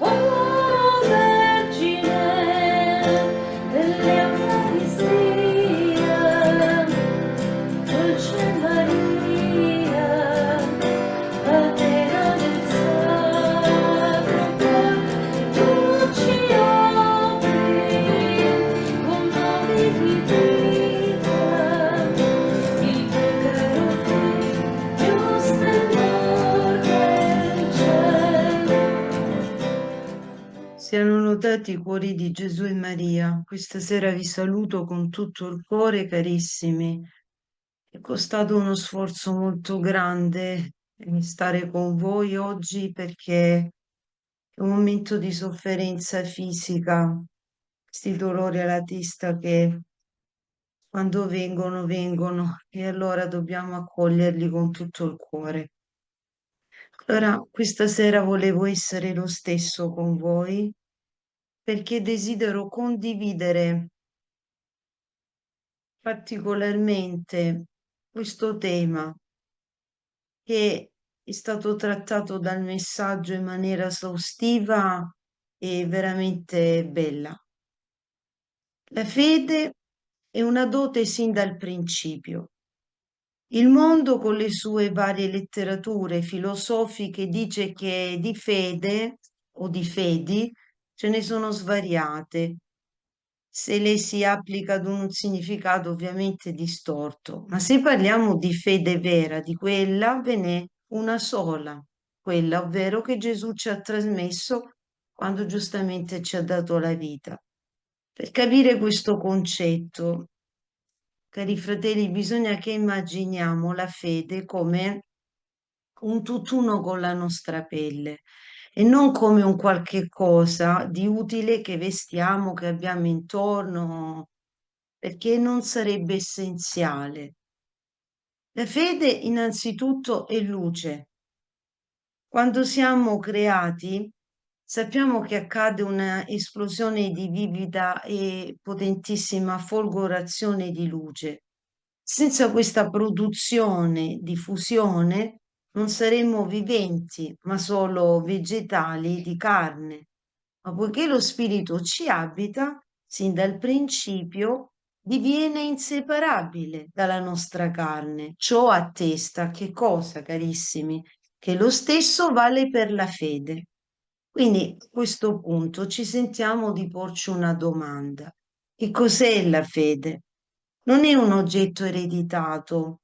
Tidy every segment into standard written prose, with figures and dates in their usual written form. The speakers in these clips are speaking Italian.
Oh Vergine dell'Eucaristia, dolce Maria, patera del Sacro Cuore, tu ci offri con nome di vita il tuo caro Figlio, splendor del cielo. Siano lodati i cuori di Gesù e Maria. Questa sera vi saluto con tutto il cuore, carissimi. È costato uno sforzo molto grande stare con voi oggi perché è un momento di sofferenza fisica, questi dolori alla testa che quando vengono, vengono e allora dobbiamo accoglierli con tutto il cuore. Allora, questa sera volevo essere lo stesso con voi perché desidero condividere particolarmente questo tema che è stato trattato dal messaggio in maniera esaustiva e veramente bella. La fede è una dote sin dal principio. Il mondo con le sue varie letterature filosofiche dice che di fede o di fedi ce ne sono svariate se le si applica ad un significato ovviamente distorto. Ma se parliamo di fede vera, di quella ve n'è una sola, quella ovvero che Gesù ci ha trasmesso quando giustamente ci ha dato la vita. Per capire questo concetto, cari fratelli, bisogna che immaginiamo la fede come un tutt'uno con la nostra pelle e non come un qualche cosa di utile che vestiamo, che abbiamo intorno, perché non sarebbe essenziale. La fede innanzitutto è luce. Quando siamo creati, sappiamo che accade una esplosione di vivida e potentissima folgorazione di luce. Senza questa produzione, diffusione, non saremmo viventi, ma solo vegetali di carne. Ma poiché lo spirito ci abita, sin dal principio diviene inseparabile dalla nostra carne. Ciò attesta che cosa, carissimi? Che lo stesso vale per la fede. Quindi a questo punto ci sentiamo di porci una domanda. Che cos'è la fede? Non è un oggetto ereditato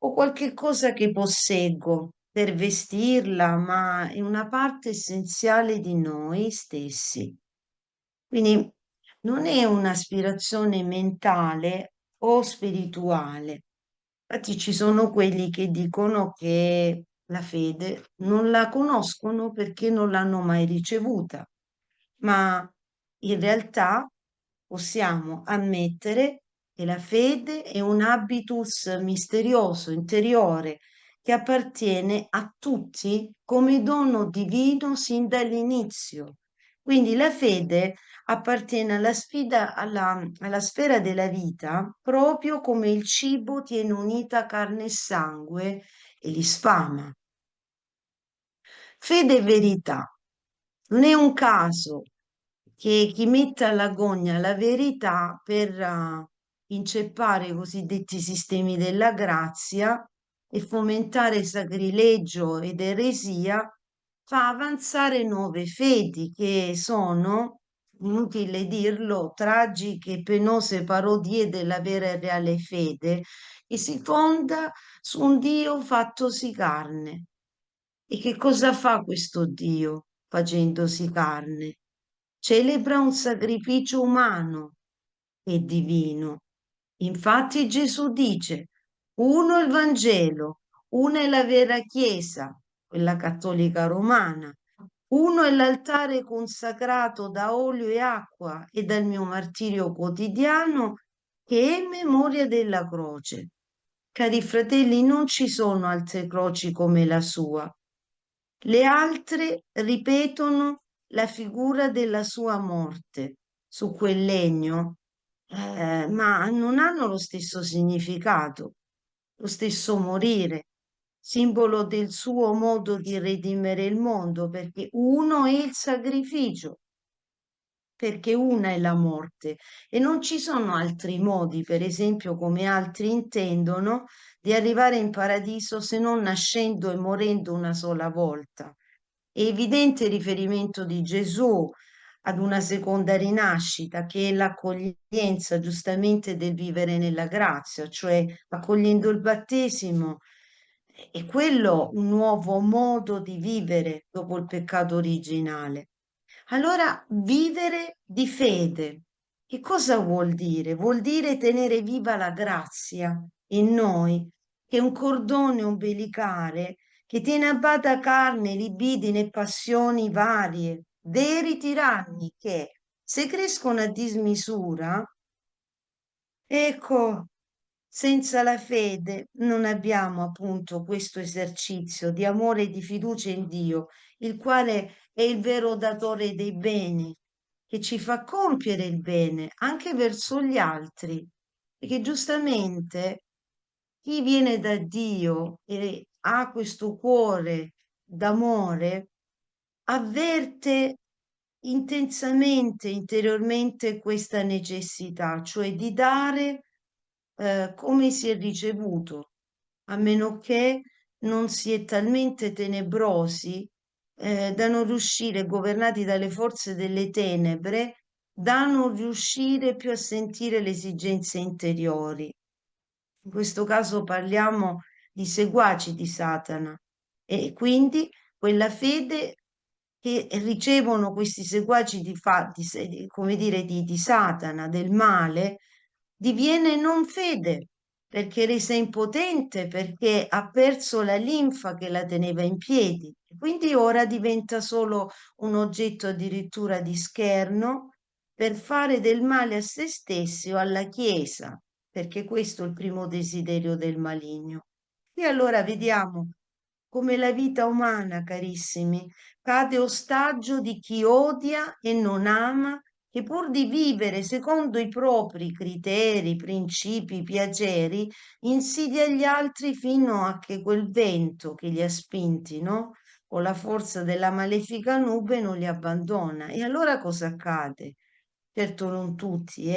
o qualche cosa che posseggo per vestirla, ma è una parte essenziale di noi stessi. Quindi non è un'aspirazione mentale o spirituale. Infatti ci sono quelli che dicono che la fede non la conoscono perché non l'hanno mai ricevuta, ma in realtà possiamo ammettere che la fede è un habitus misterioso, interiore, che appartiene a tutti come dono divino sin dall'inizio. Quindi la fede appartiene alla sfida, alla sfera della vita, proprio come il cibo tiene unita carne e sangue e li sfama. Fede e verità. Non è un caso che chi mette all'agonia la verità per inceppare i cosiddetti sistemi della grazia e fomentare sacrilegio ed eresia, fa avanzare nuove fedi che sono, inutile dirlo, tragiche e penose parodie della vera e reale fede, che si fonda su un Dio fattosi carne. E che cosa fa questo Dio facendosi carne? Celebra un sacrificio umano e divino. Infatti Gesù dice, uno è il Vangelo, una è la vera Chiesa, quella cattolica romana, uno è l'altare consacrato da olio e acqua e dal mio martirio quotidiano che è memoria della croce. Cari fratelli, non ci sono altre croci come la sua. Le altre ripetono la figura della sua morte su quel legno ma non hanno lo stesso significato, lo stesso morire, simbolo del suo modo di redimere il mondo, perché uno è il sacrificio, perché una è la morte e non ci sono altri modi, per esempio, come altri intendono, di arrivare in paradiso se non nascendo e morendo una sola volta. È evidente il riferimento di Gesù ad una seconda rinascita, che è l'accoglienza giustamente del vivere nella grazia, cioè accogliendo il battesimo, è quello un nuovo modo di vivere dopo il peccato originale. Allora, vivere di fede. Che cosa vuol dire? Vuol dire tenere viva la grazia in noi, che è un cordone umbilicale che tiene a bada carne, libidine e passioni varie, veri tiranni che, se crescono a dismisura, ecco, senza la fede non abbiamo appunto questo esercizio di amore e di fiducia in Dio, il quale è il vero datore dei beni, che ci fa compiere il bene anche verso gli altri, e che giustamente chi viene da Dio e ha questo cuore d'amore avverte intensamente, interiormente questa necessità, cioè di dare come si è ricevuto, a meno che non si è talmente tenebrosi da non riuscire, governati dalle forze delle tenebre, da non riuscire più a sentire le esigenze interiori. In questo caso parliamo di seguaci di Satana e quindi quella fede che ricevono questi seguaci come dire, di Satana, del male, diviene non fede perché resa impotente, perché ha perso la linfa che la teneva in piedi. Quindi ora diventa solo un oggetto addirittura di scherno per fare del male a se stessi o alla Chiesa, perché questo è il primo desiderio del maligno. E allora vediamo come la vita umana, carissimi, cade ostaggio di chi odia e non ama, che pur di vivere secondo i propri criteri, principi, piaceri, insidia gli altri fino a che quel vento che li ha spinti, no? Con la forza della malefica nube non li abbandona. E allora cosa accade? Certo non tutti,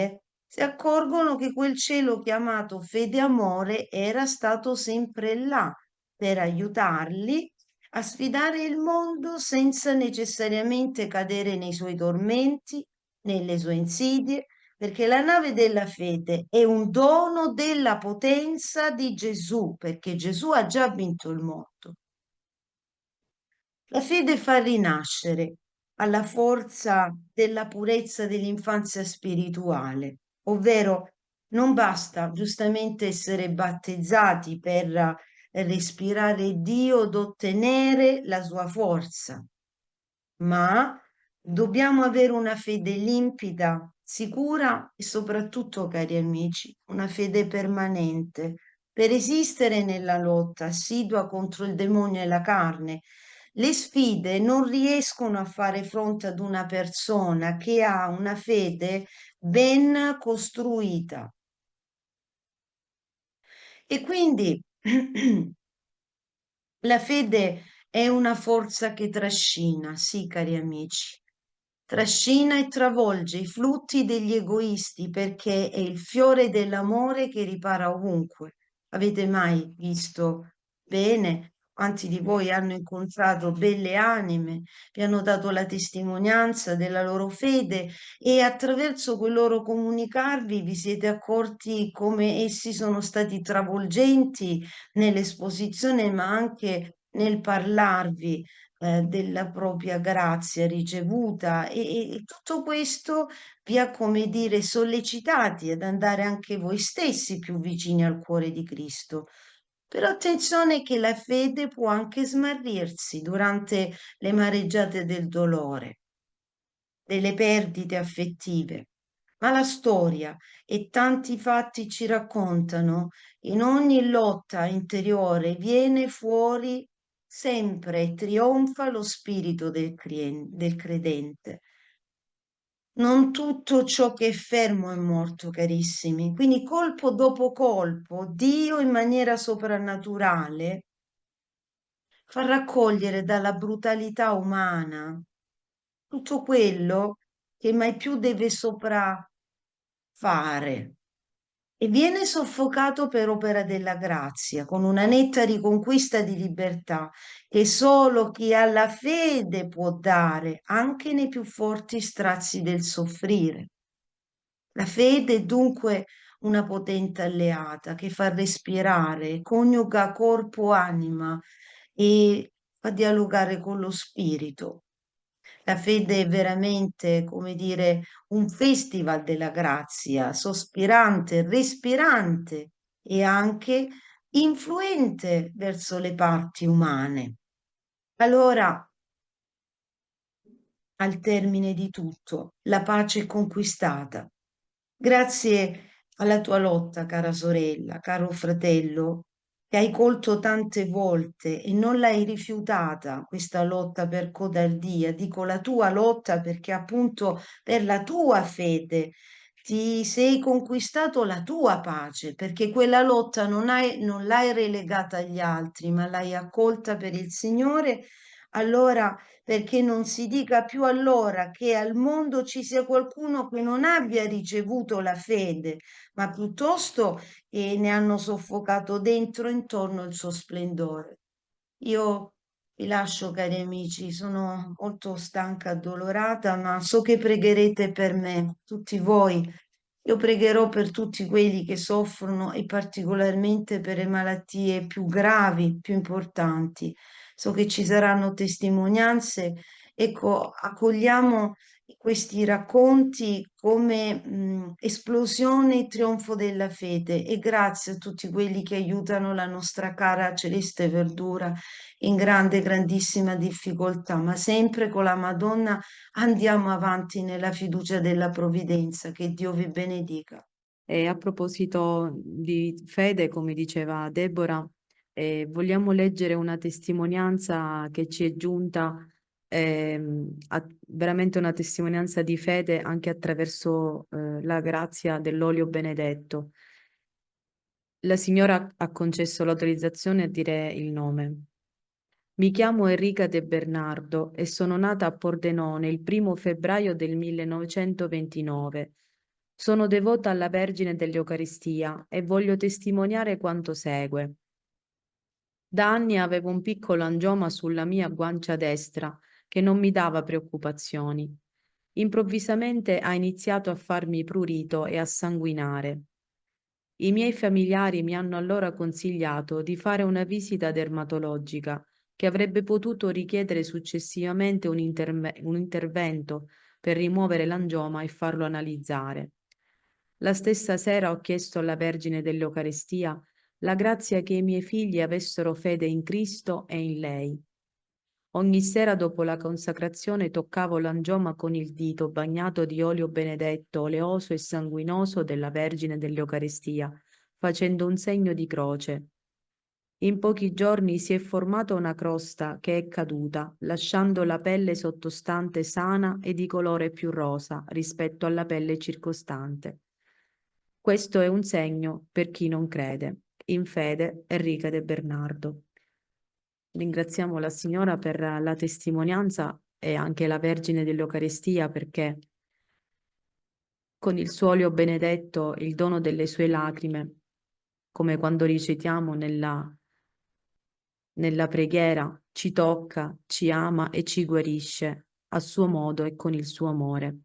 si accorgono che quel cielo chiamato fede e amore era stato sempre là per aiutarli a sfidare il mondo senza necessariamente cadere nei suoi tormenti, nelle sue insidie, perché la nave della fede è un dono della potenza di Gesù, perché Gesù ha già vinto il mondo. La fede fa rinascere alla forza della purezza dell'infanzia spirituale, ovvero non basta giustamente essere battezzati per respirare Dio ed ottenere la sua forza, ma dobbiamo avere una fede limpida, sicura e soprattutto, cari amici, una fede permanente per esistere nella lotta assidua contro il demonio e la carne. Le sfide non riescono a fare fronte ad una persona che ha una fede ben costruita. E quindi la fede è una forza che trascina, sì, cari amici, trascina e travolge i flutti degli egoisti perché è il fiore dell'amore che ripara ovunque. Avete mai visto bene? Quanti di voi hanno incontrato belle anime, vi hanno dato la testimonianza della loro fede e attraverso quel loro comunicarvi vi siete accorti come essi sono stati travolgenti nell'esposizione, ma anche nel parlarvi della propria grazia ricevuta e tutto questo vi ha, come dire, sollecitati ad andare anche voi stessi più vicini al cuore di Cristo. Però attenzione che la fede può anche smarrirsi durante le mareggiate del dolore, delle perdite affettive. Ma la storia e tanti fatti ci raccontano, in ogni lotta interiore viene fuori sempre e trionfa lo spirito del credente. Non tutto ciò che è fermo è morto, carissimi. Quindi colpo dopo colpo, Dio in maniera soprannaturale fa raccogliere dalla brutalità umana tutto quello che mai più deve sopraffare e viene soffocato per opera della grazia, con una netta riconquista di libertà che solo chi ha la fede può dare, anche nei più forti strazi del soffrire. La fede è dunque una potente alleata che fa respirare, coniuga corpo, anima e fa dialogare con lo spirito. La fede è veramente, come dire, un festival della grazia, sospirante, respirante e anche influente verso le parti umane. Allora, al termine di tutto, la pace è conquistata. Grazie alla tua lotta, cara sorella, caro fratello, che hai colto tante volte e non l'hai rifiutata questa lotta per codardia. Dico la tua lotta perché appunto per la tua fede ti sei conquistato la tua pace, perché quella lotta non l'hai relegata agli altri, ma l'hai accolta per il Signore. Allora, perché non si dica più allora che al mondo ci sia qualcuno che non abbia ricevuto la fede, ma piuttosto ne hanno soffocato dentro e intorno il suo splendore. Io vi lascio, cari amici, sono molto stanca, addolorata, ma so che pregherete per me, tutti voi. Io pregherò per tutti quelli che soffrono e particolarmente per le malattie più gravi, più importanti. So che ci saranno testimonianze. Ecco, accogliamo questi racconti come esplosione e trionfo della fede e grazie a tutti quelli che aiutano la nostra cara celeste verdura in grande, grandissima difficoltà, ma sempre con la Madonna andiamo avanti nella fiducia della provvidenza. Che Dio vi benedica. E a proposito di fede, come diceva Deborah, vogliamo leggere una testimonianza che ci è giunta, veramente una testimonianza di fede anche attraverso la grazia dell'olio benedetto. La signora ha concesso l'autorizzazione a dire il nome. Mi chiamo Enrica De Bernardo e sono nata a Pordenone il 1° febbraio del 1929. Sono devota alla Vergine dell'Eucaristia e voglio testimoniare quanto segue. Da anni avevo un piccolo angioma sulla mia guancia destra che non mi dava preoccupazioni. Improvvisamente ha iniziato a farmi prurito e a sanguinare. I miei familiari mi hanno allora consigliato di fare una visita dermatologica che avrebbe potuto richiedere successivamente un intervento per rimuovere l'angioma e farlo analizzare. La stessa sera ho chiesto alla Vergine dell'Eucaristia la grazia che i miei figli avessero fede in Cristo e in lei. Ogni sera dopo la consacrazione toccavo l'angioma con il dito bagnato di olio benedetto, oleoso e sanguinoso della Vergine dell'Eucaristia, facendo un segno di croce. In pochi giorni si è formata una crosta che è caduta, lasciando la pelle sottostante sana e di colore più rosa rispetto alla pelle circostante. Questo è un segno per chi non crede. In fede, Enrica De Bernardo. Ringraziamo la Signora per la testimonianza e anche la Vergine dell'Eucaristia perché con il suo olio benedetto, il dono delle sue lacrime, come quando recitiamo nella preghiera, ci tocca, ci ama e ci guarisce a suo modo e con il suo amore.